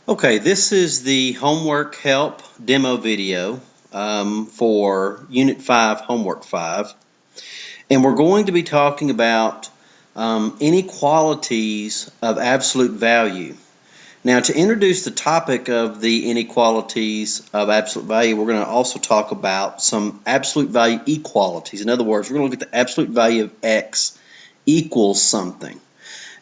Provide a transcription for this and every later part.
Okay, this is the homework help demo video for Unit 5, Homework 5. And we're going to be talking about inequalities of absolute value. Now, to introduce the topic of the inequalities of absolute value, we're going to also talk about some absolute value equalities. In other words, we're going to look at the absolute value of x equals something.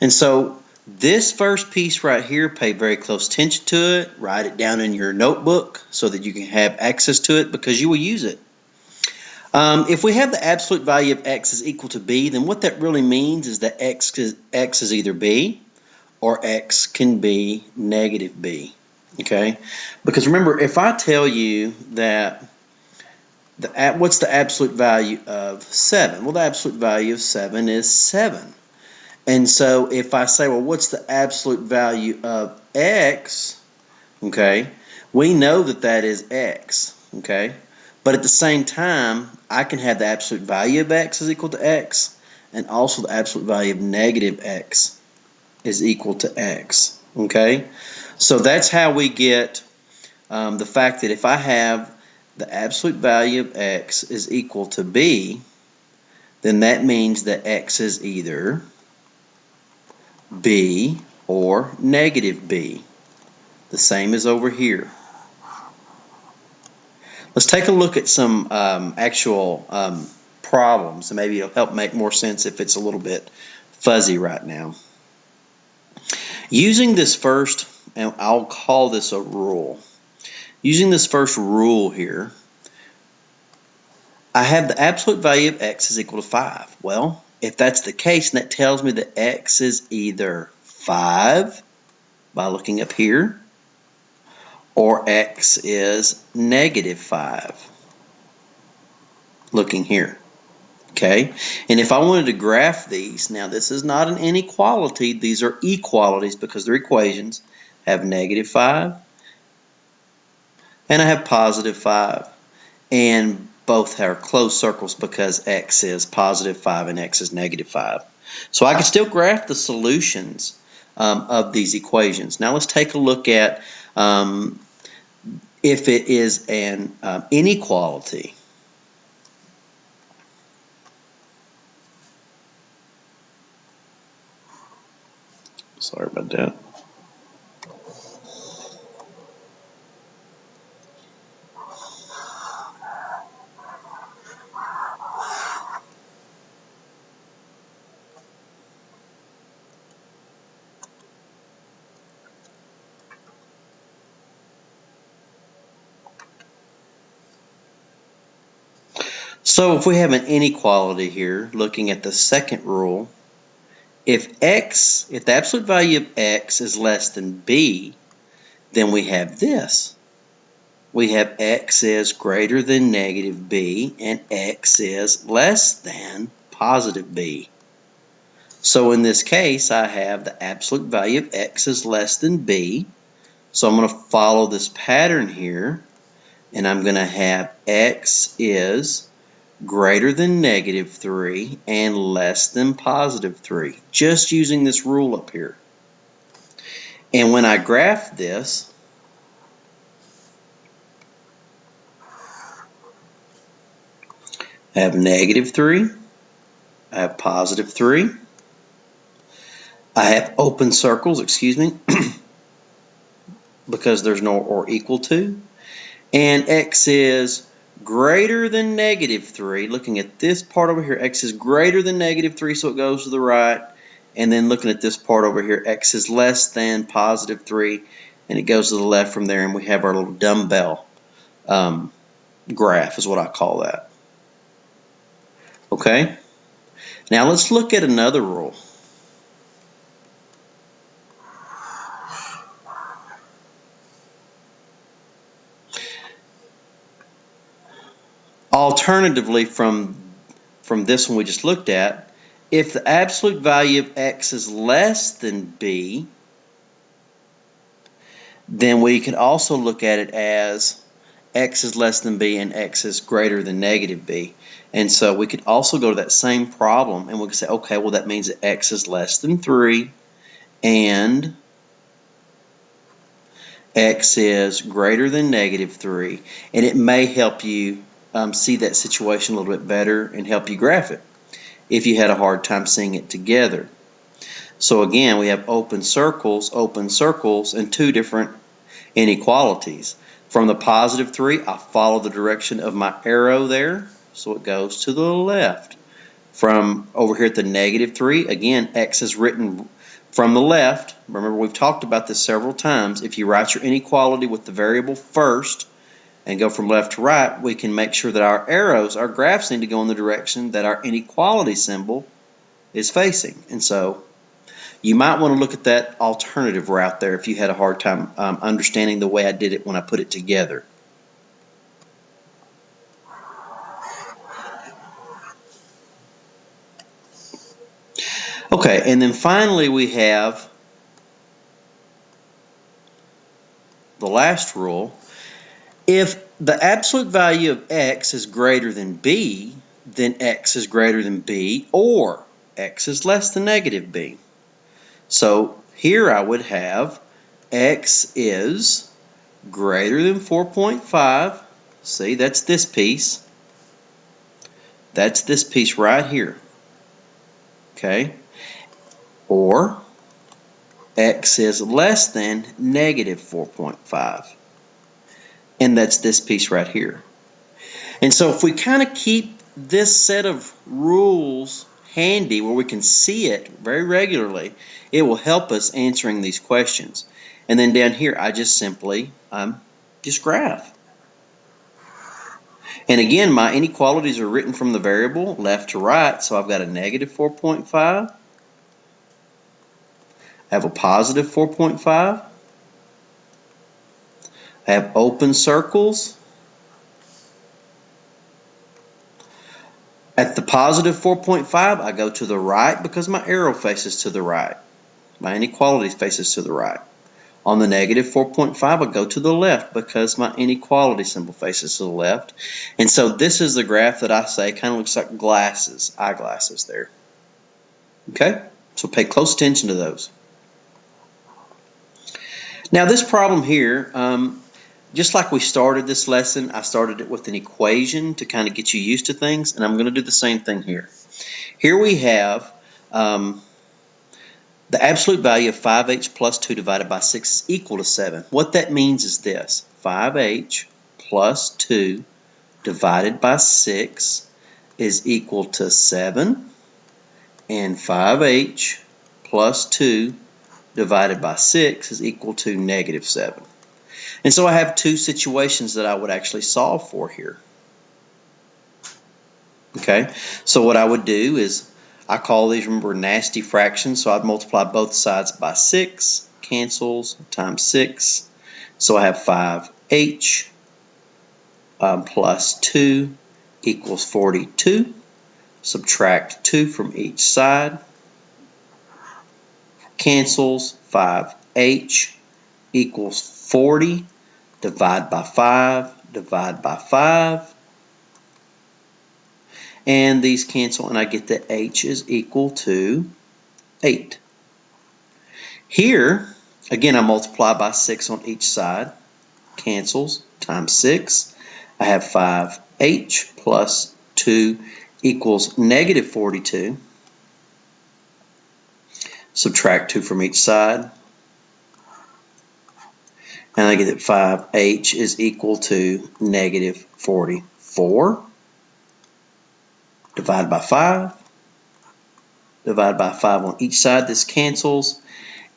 And so this first piece right here, pay very close attention to it. Write it down in your notebook so that you can have access to it because you will use it. If we have the absolute value of x is equal to b, then what that really means is that x is either b or x can be negative b. Okay? Because remember, if I tell you that what's the absolute value of 7? Well, the absolute value of 7 is 7. And so if I say, well, what's the absolute value of x, okay, we know that that is x, okay? But at the same time, I can have the absolute value of x is equal to x, and also the absolute value of negative x is equal to x, okay? So that's how we get the fact that if I have the absolute value of x is equal to b, then that means that x is either b or negative b. The same as over here. Let's take a look at some actual problems, and maybe it'll help make more sense if it's a little bit fuzzy right now. Using this first, and I'll call this a rule. Using this first rule here, I have the absolute value of x is equal to 5. Well, if that's the case, then that tells me that x is either 5 by looking up here, or x is negative 5, looking here. Okay, and if I wanted to graph these, now this is not an inequality, these are equalities because their equations have negative 5 and I have positive 5. And both are closed circles because x is positive 5 and x is negative 5. So I can still graph the solutions of these equations. Now let's take a look at if it is an inequality. Sorry about that. So if we have an inequality here, looking at the second rule, if the absolute value of x is less than b, then we have this. We have x is greater than negative b and x is less than positive b. So in this case, I have the absolute value of x is less than b. So I'm going to follow this pattern here, and I'm going to have x is greater than negative 3 and less than positive 3, just using this rule up here. And when I graph this, I have negative 3, I have positive 3, I have open circles, excuse me, because there's no or equal to, and x is greater than negative 3. Looking at this part over here, x is greater than negative 3, so it goes to the right. And then looking at this part over here, x is less than positive 3, and it goes to the left from there, and we have our little dumbbell graph is what I call that. Okay? Now let's look at another rule. Alternatively, from this one we just looked at, if the absolute value of x is less than b, then we could also look at it as x is less than b and x is greater than negative b. And so we could also go to that same problem and we could say, okay, well that means that x is less than 3 and x is greater than -3, and it may help you see that situation a little bit better and help you graph it if you had a hard time seeing it together. So again, we have open circles, and two different inequalities. From the +3, I follow the direction of my arrow there, so it goes to the left. From over here at the -3, again, x is written from the left. Remember, we've talked about this several times. If you write your inequality with the variable first and go from left to right, we can make sure that our arrows, our graphs, need to go in the direction that our inequality symbol is facing. And so you might want to look at that alternative route there if you had a hard time understanding the way I did it when I put it together. Okay, and then finally we have the last rule. If the absolute value of x is greater than b, then x is greater than b, or x is less than -b. So here I would have x is greater than 4.5. See, that's this piece. That's this piece right here. Okay? Or x is less than -4.5. And that's this piece right here. And so if we kind of keep this set of rules handy where we can see it very regularly, it will help us answering these questions. And then down here, I just simply just graph. And again, my inequalities are written from the variable left to right, so I've got a -4.5. I have a +4.5. I have open circles. At the +4.5, I go to the right because my arrow faces to the right. My inequality faces to the right. On the -4.5, I go to the left because my inequality symbol faces to the left. And so this is the graph that I say kind of looks like glasses, eyeglasses there. Okay? So pay close attention to those. Now this problem here, just like we started this lesson, I started it with an equation to kind of get you used to things, and I'm going to do the same thing here. Here we have the absolute value of 5h plus 2 divided by 6 is equal to 7. What that means is this: 5h plus 2 divided by 6 is equal to 7, and 5h plus 2 divided by 6 is equal to -7. And so I have two situations that I would actually solve for here. Okay, so what I would do is I call these, remember, nasty fractions, so I'd multiply both sides by 6, cancels, times 6. So I have 5h plus 2 equals 42. Subtract 2 from each side. Cancels, 5h equals 40. Divide by 5, divide by 5. And these cancel, and I get that h is equal to 8. Here, again, I multiply by 6 on each side. Cancels, times 6. I have 5h plus 2 equals -42. Subtract 2 from each side. And I get that 5h is equal to -44. Divide by 5. Divide by 5 on each side. This cancels.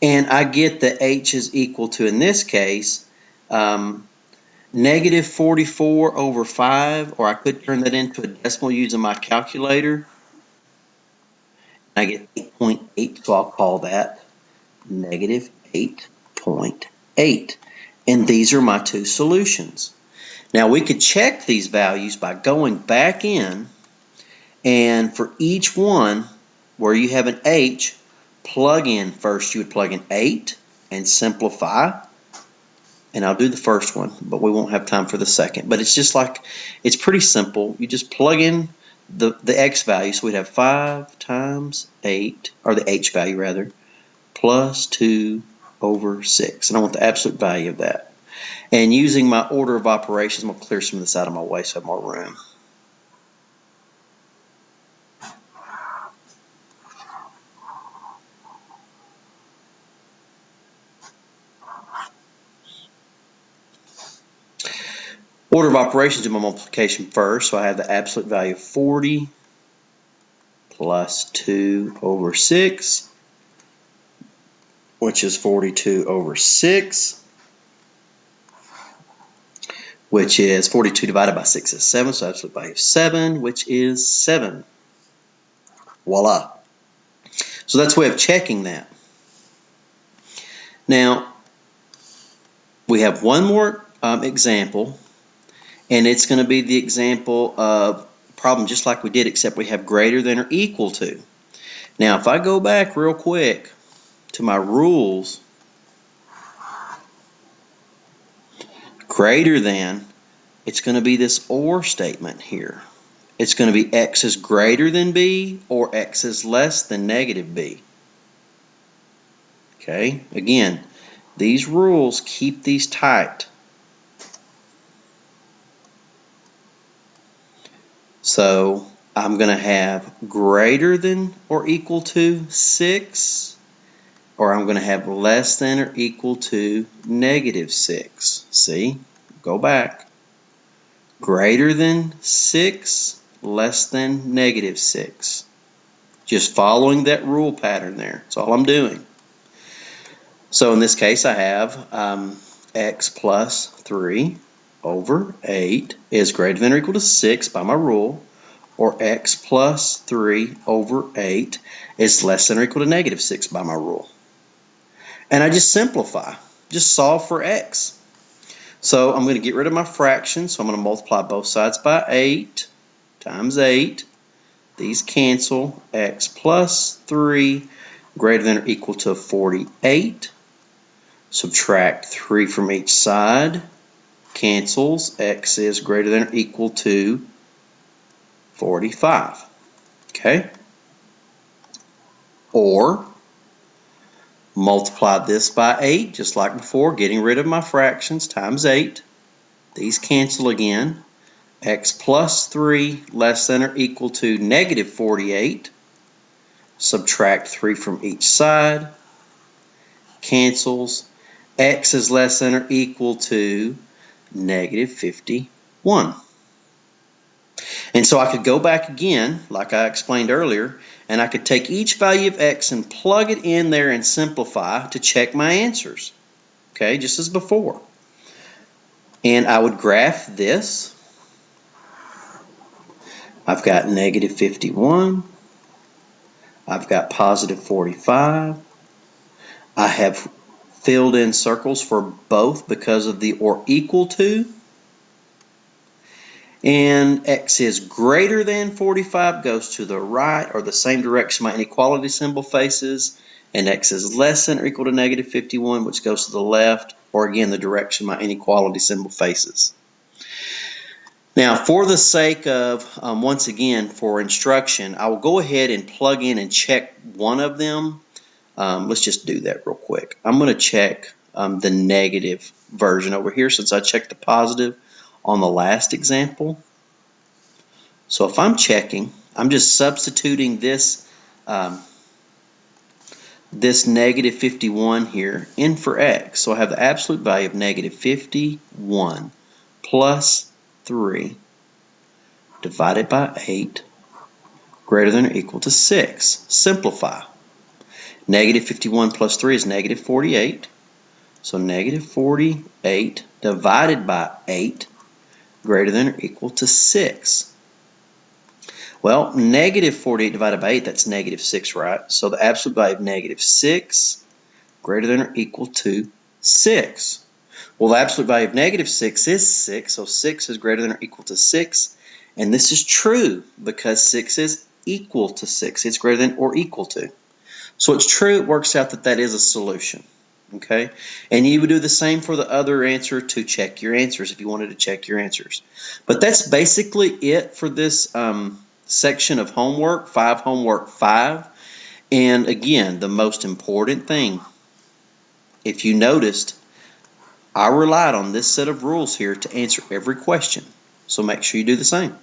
And I get that h is equal to, in this case, -44 over 5, or I could turn that into a decimal using my calculator. I get 8.8, so I'll call that -8.8. And these are my two solutions. Now we could check these values by going back in, and for each one where you have an h, plug in first. You would plug in 8 and simplify. And I'll do the first one, but we won't have time for the second. But it's just like, it's pretty simple. You just plug in the x value. So we'd have 5 times 8, or the h value rather, plus 2 over 6. And I want the absolute value of that. And using my order of operations, I'm going to clear some of this out of my way so I have more room. Order of operations, do my multiplication first. So I have the absolute value of 40 plus 2 over 6, which is 42 over 6, which is 42 divided by 6 is 7, so absolute value of 7, which is 7. Voila. So that's a way of checking that. Now, we have one more example, and it's going to be the example of problem just like we did, except we have greater than or equal to. Now, if I go back real quick to my rules, greater than, it's going to be this or statement here. It's going to be x is greater than b or x is less than negative b. Okay, again, these rules, keep these tight. So I'm going to have greater than or equal to 6, or I'm going to have less than or equal to negative 6. See? Go back. Greater than 6, less than negative 6. Just following that rule pattern there. That's all I'm doing. So in this case, I have x plus 3 over 8 is greater than or equal to 6 by my rule, or x plus 3 over 8 is less than or equal to negative 6 by my rule. And I just simplify, just solve for x. So I'm going to get rid of my fraction, so I'm going to multiply both sides by 8 times 8. These cancel. X plus 3 greater than or equal to 48. Subtract 3 from each side. Cancels. X is greater than or equal to 45. Okay? Or multiply this by 8, just like before, getting rid of my fractions, times 8. These cancel again. X plus 3 less than or equal to negative 48. Subtract 3 from each side. Cancels. X is less than or equal to negative 51. And so I could go back again, like I explained earlier, and I could take each value of x and plug it in there and simplify to check my answers. Okay, just as before. And I would graph this. I've got negative 51. I've got positive 45. I have filled in circles for both because of the or equal to. And x is greater than 45 goes to the right, or the same direction my inequality symbol faces. And x is less than or equal to negative 51, which goes to the left, or again the direction my inequality symbol faces. Now, for the sake of, once again, for instruction, I will go ahead and plug in and check one of them. Let's just do that real quick. I'm going to check the negative version over here since I checked the positive on the last example. So if I'm checking, I'm just substituting this this negative 51 here in for x. So I have the absolute value of negative 51 plus 3 divided by 8 greater than or equal to 6. Simplify. Negative 51 plus 3 is negative 48. So negative 48 divided by 8 greater than or equal to 6. Well, negative 48 divided by 8, that's negative 6, right? So the absolute value of negative 6 greater than or equal to 6. Well, the absolute value of negative 6 is 6, so 6 is greater than or equal to 6. And this is true because 6 is equal to 6. It's greater than or equal to. So it's true, it works out that that is a solution. Okay, and you would do the same for the other answer to check your answers if you wanted to check your answers. But that's basically it for this section of homework 5. And again, the most important thing if you noticed, I relied on this set of rules here to answer every question. So make sure you do the same.